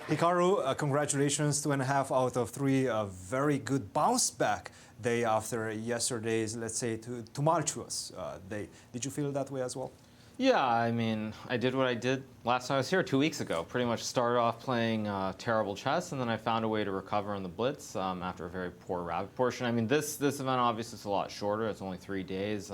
Hikaru, congratulations, 2.5 out of 3. A very good bounce back day after yesterday's, let's say, tumultuous day. Did you feel that way as well? Yeah, I mean, I did what I did last time I was here 2 weeks ago. Pretty much started off playing terrible chess, and then I found a way to recover in the Blitz after a very poor rabbit portion. I mean, this event obviously is a lot shorter. It's only 3 days.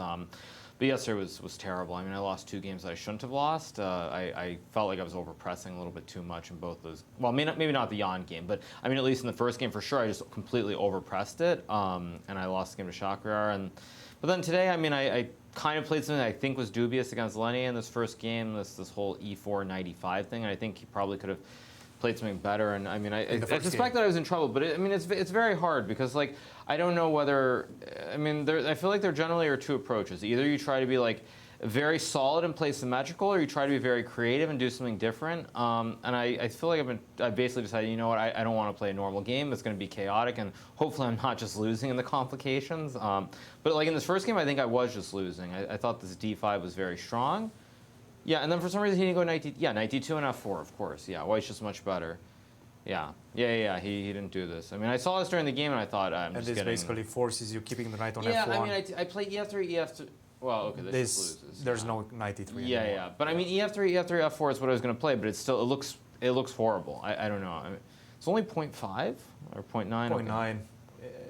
But yesterday was terrible. I mean, I lost 2 games that I shouldn't have lost. I felt like I was overpressing a little bit too much in both those. Well, maybe not the Jan game, but I mean, at least in the first game for sure, I just completely overpressed it, and I lost the game to Shakrar. But then today, I mean, I kind of played something that I think was dubious against Lenny in this first game, this whole E4 95 thing. And I think he probably could have played something better. And I mean, I suspect that I was in trouble, but I mean, it's very hard because like I don't know whether I mean I feel like there generally are 2 approaches. Either you try to be like very solid and play symmetrical, or you try to be very creative and do something different. And I feel like I've basically decided, you know what, I don't want to play a normal game. It's going to be chaotic, and hopefully I'm not just losing in the complications. But like in this first game, I think I was just losing. I thought this D5 was very strong. Yeah, and then for some reason he didn't go knight d2 and f4, of course. Yeah, white's just much better. Yeah, he didn't do this. I mean, I saw this during the game, and I thought, I'm just getting... And this basically forces you keeping the knight on f1. Yeah, I mean, I play e3, e2... Well, okay, this loses. There's no knight e3 anymore. Yeah. But I mean, e3, f4 is what I was going to play, but it looks horrible. I don't know. I mean, it's only 0.5 or 0.9? 0.9.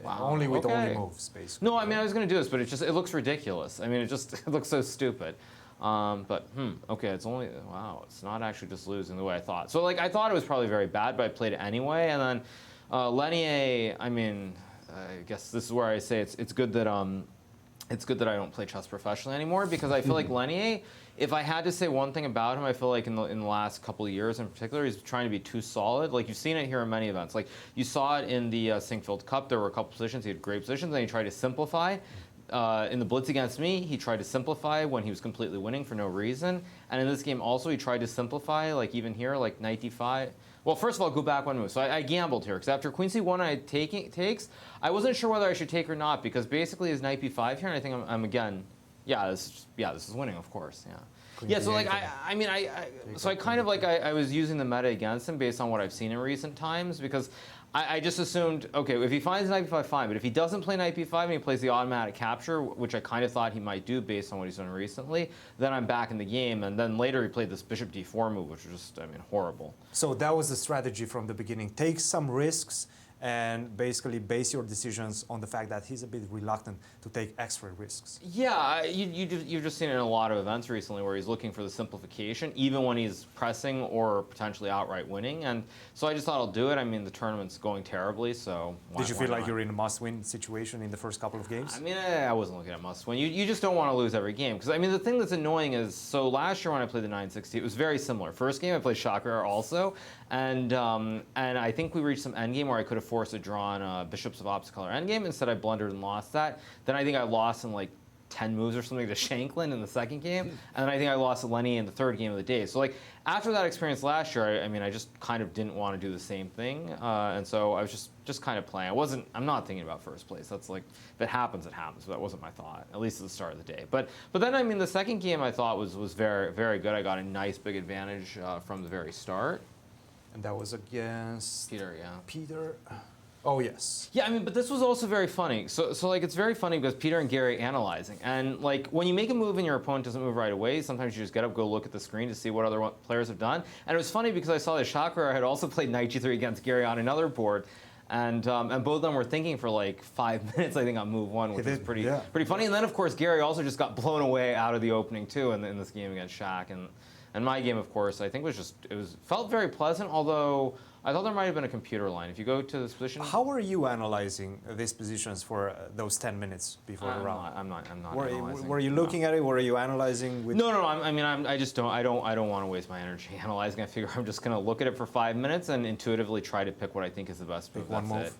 Wow. Only with only moves, basically. No, I mean, I was going to do this, but it looks ridiculous. I mean, it looks so stupid. Okay, it's only, wow, it's not actually just losing the way I thought. So, like, I thought it was probably very bad, but I played it anyway. And then Lenier, I mean, I guess this is where I say it's good that I don't play chess professionally anymore, because I feel like Lenier, if I had to say one thing about him, I feel like in the last couple of years in particular, he's trying to be too solid. Like, you've seen it here in many events. Like, you saw it in the Sinkfield Cup. There were a couple positions. He had great positions, and he tried to simplify. In the Blitz against me, he tried to simplify when he was completely winning for no reason. And in this game also, he tried to simplify, like even here, like knight d5. Well, first of all, go back 1 move. So I gambled here, because after queen c1 I takes, I wasn't sure whether I should take or not, because basically his knight b5 here, and I think I'm again, this is winning, of course, yeah. Yeah, so like I kind of like I was using the meta against him based on what I've seen in recent times, because I just assumed, okay, if he finds knight b5, fine, but if he doesn't play knight b5 and he plays the automatic capture, which I kind of thought he might do based on what he's done recently, then I'm back in the game. And then later he played this bishop d4 move, which was just, I mean, horrible. So that was the strategy from the beginning. Take some risks and basically base your decisions on the fact that he's a bit reluctant to take extra risks. Yeah, you've just seen it in a lot of events recently where he's looking for the simplification, even when he's pressing or potentially outright winning. And so I just thought I'll do it. I mean, the tournament's going terribly, so Did you feel like you're in a must-win situation in the first couple of games? I mean, I wasn't looking at must-win. You just don't want to lose every game. Because, I mean, the thing that's annoying is, so last year when I played the 960, it was very similar. First game, I played Shakrar also, and I think we reached some endgame where I could have forced a draw on bishops of opposite color endgame. Instead, I blundered and lost that. Then I think I lost in like 10 moves or something to Shanklin in the second game, and then I think I lost to Lenny in the third game of the day. So like after that experience last year, I mean, I just kind of didn't want to do the same thing, and so I was just kind of playing. I'm not thinking about first place. That's like, if it happens, it happens. But that wasn't my thought, at least at the start of the day. But then I mean, the second game I thought was very, very good. I got a nice big advantage from the very start. And that was against Peter, yeah. Peter. Oh, yes. Yeah, I mean, but this was also very funny. So like, it's very funny because Peter and Gary analyzing. And, like, when you make a move and your opponent doesn't move right away, sometimes you just get up, go look at the screen to see what other players have done. And it was funny because I saw that Shakrar had also played knight g3 against Gary on another board. And both of them were thinking for, like, 5 minutes, I think, on move one, which was pretty funny. And then, of course, Gary also just got blown away out of the opening, too, in this game against Shaq. And my game, of course, I think felt very pleasant, although I thought there might have been a computer line. If you go to this position... How were you analyzing these positions for those 10 minutes before the round? I'm not analyzing. Were you looking at it? Were you analyzing with... No, I just don't want to waste my energy analyzing. I figure I'm just going to look at it for 5 minutes and intuitively try to pick what I think is the best move. One move.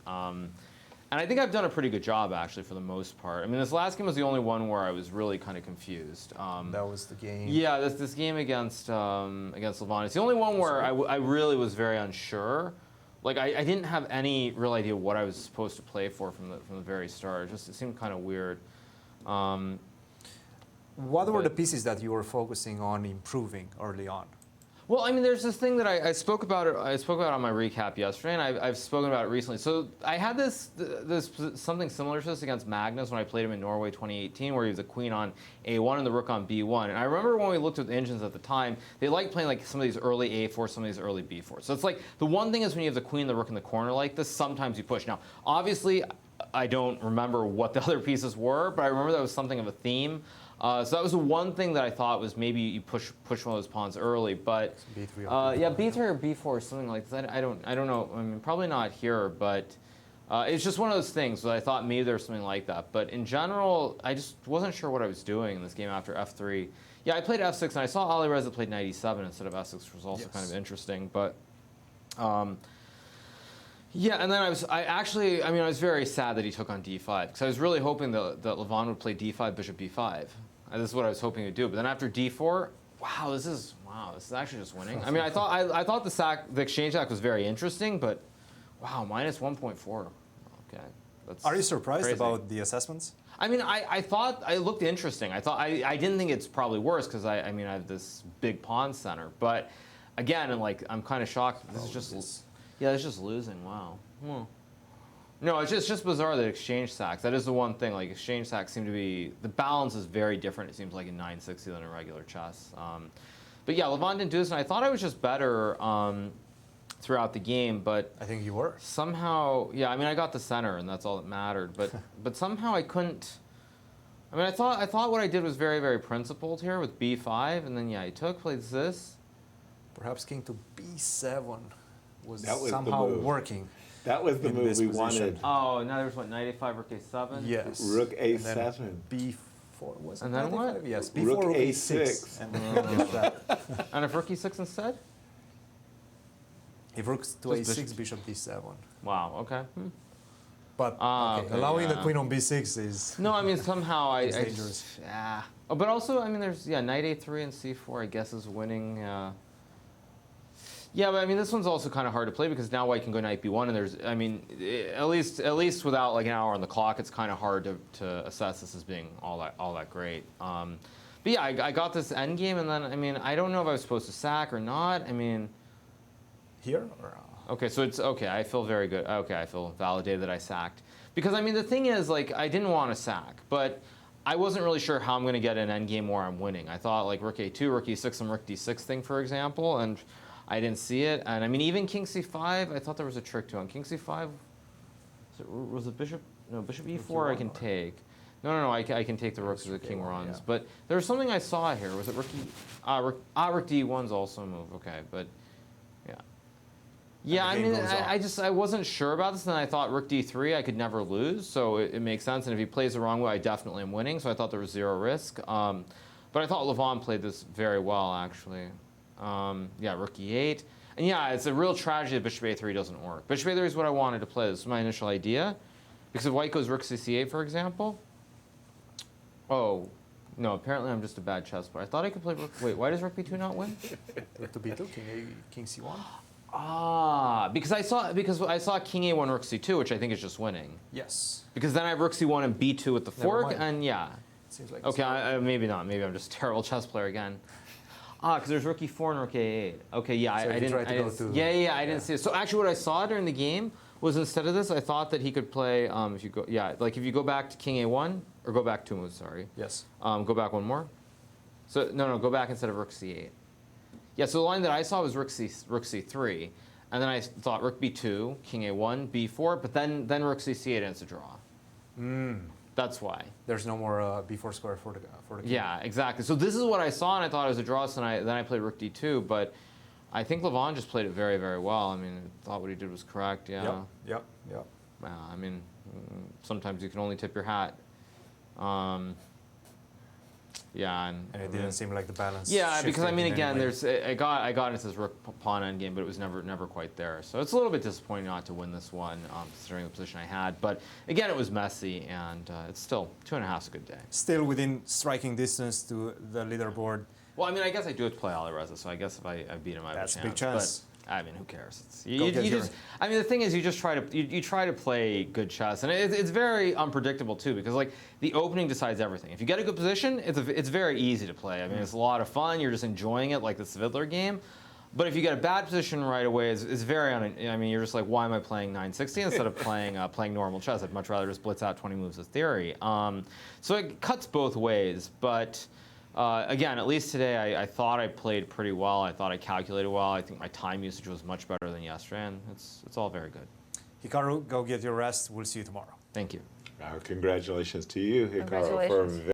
And I think I've done a pretty good job, actually, for the most part. I mean, this last game was the only one where I was really kind of confused. That was the game. Yeah, this game against Levon. It's the only one where I really was very unsure. Like, I didn't have any real idea what I was supposed to play for from the very start. It seemed kind of weird. What were the pieces that you were focusing on improving early on? Well, I mean, there's this thing that I spoke about it. I spoke about it on my recap yesterday, and I've spoken about it recently. So I had this something similar to this against Magnus when I played him in Norway 2018, where he was a queen on A1 and the rook on B1. And I remember when we looked at the engines at the time, they liked playing like some of these early A4, some of these early B4. So it's like the one thing is when you have the queen and the rook in the corner like this, sometimes you push. Now, obviously, I don't remember what the other pieces were, but I remember that was something of a theme. So that was the one thing that I thought was maybe you push one of those pawns early, but B3 yeah, B3 or B4 or something like that. I don't know. I mean, probably not here, but it's just one of those things that I thought maybe there was something like that. But in general, I just wasn't sure what I was doing in this game after F3. Yeah, I played F6, and I saw Ali Reza played knight E7 instead of F6, which was also kind of interesting. But yeah, and then I was very sad that he took on D5 because I was really hoping that Levon would play D5, Bishop B5. This is what I was hoping he would do. But then after D4, wow, this is actually just winning. I mean, I thought the exchange sack was very interesting, but wow, minus 1.4. Okay, are you surprised crazy about the assessments? I mean, I thought it looked interesting. I didn't think it's probably worse because I have this big pawn center, but again, and like I'm kind of shocked. This is just. Yeah, it's just losing. Wow. No, it's just bizarre that exchange sacks. That is the one thing. Like exchange sacks seem to be the balance is very different. It seems like in 960 than in regular chess. But yeah, Levon didn't do this, and I thought I was just better throughout the game. But I think you were. Somehow, yeah. I mean, I got the center, and that's all that mattered. But somehow I couldn't. I mean, I thought what I did was very, very principled here with B5, and then yeah, he played this. Perhaps king to B7. Was somehow somehow working. That was the move we wanted. Oh, now there's what, knight A5, rook A7? Yes. Rook A7. B4 was it? And then what? A5? Yes, B4, Rook rook A6. And then that. And if rook E6 instead? If rook to A6, bishop D7. Wow, okay. But okay, allowing the queen on B6 is... No, I mean, somehow I dangerous. just, yeah. Oh, but also, I mean, there's, yeah, knight A3 and C4, I guess, is winning. Yeah, but I mean, this one's also kind of hard to play because now white can go knight B1, and there's, I mean, at least without like an hour on the clock, it's kind of hard to assess this as being all that great. But yeah, I got this endgame, and then I mean, I don't know if I was supposed to sack or not. I mean, here. Or, okay, so it's okay. I feel very good. Okay, I feel validated that I sacked because I mean, the thing is, like, I didn't want to sack, but I wasn't really sure how I'm going to get an endgame where I'm winning. I thought like rook A2, rook E6, and rook D6 thing, for example, and I didn't see it, and I mean even king C5. I thought there was a trick to it. On king C5, was it bishop? No, bishop E4. I can take. No. I can take the rooks as the king runs. Yeah. But there was something I saw here. Was it rook rook D1's also a move. Okay, but yeah. Yeah, I mean, I wasn't sure about this, and I thought rook D3 I could never lose, so it makes sense. And if he plays the wrong way, I definitely am winning. So I thought there was zero risk. But I thought Levon played this very well, actually. Yeah, rook E8. And yeah, it's a real tragedy that bishop A3 doesn't work. Bishop A3 is what I wanted to play. This is my initial idea. Because if white goes rook C8, for example. Oh, no, apparently I'm just a bad chess player. I thought I could play rook. Wait, why does rook B2 not win? Rook to B2, king C1. Ah, because I saw king A1, rook C2, which I think is just winning. Yes. Because then I have rook C1 and B2 with the fork, and yeah. Seems like okay, maybe not. Maybe I'm just a terrible chess player again. Ah, because there's rook E4 and rook A8. Okay, yeah, so I didn't. Yeah, I didn't see it. So actually, what I saw during the game was instead of this, I thought that he could play. If you go back to king A1 or go back 2 moves. Sorry. Yes. Go back one more. So no, go back instead of rook C8. Yeah. So the line that I saw was rook C3, and then I thought rook B2, king A1, B4, but then rook C8, and it's a draw. That's why. There's no more B4 square for the king. Yeah, exactly. So this is what I saw, and I thought it was a draw, so then I played rook D2, but I think Levon just played it very, very well. I mean, I thought what he did was correct, yeah. Yep. I mean, sometimes you can only tip your hat. Yeah, and it didn't seem like the balance. Yeah, because I mean, again, I got into this rook pawn endgame, but it was never quite there. So it's a little bit disappointing not to win this one, considering the position I had. But again, it was messy, and it's still 2.5 is a good day. Still within striking distance to the leaderboard. Well, I mean, I guess I do have to play Ali Reza, so I guess if I beat him, I have a chance. That's a big chance. But, I mean, who cares? I mean, the thing is, you just try to play good chess, and it's very unpredictable too, because like the opening decides everything. If you get a good position, it's very easy to play. I mean, it's a lot of fun. You're just enjoying it, like the Svidler game. But if you get a bad position right away, it's very I mean, you're just like, why am I playing 960 instead of playing normal chess? I'd much rather just blitz out 20 moves of theory. So it cuts both ways. But again, at least today, I thought I played pretty well. I thought I calculated well. I think my time usage was much better than yesterday, and it's all very good. Hikaru, go get your rest. We'll see you tomorrow. Thank you. Congratulations to you, Hikaru, for a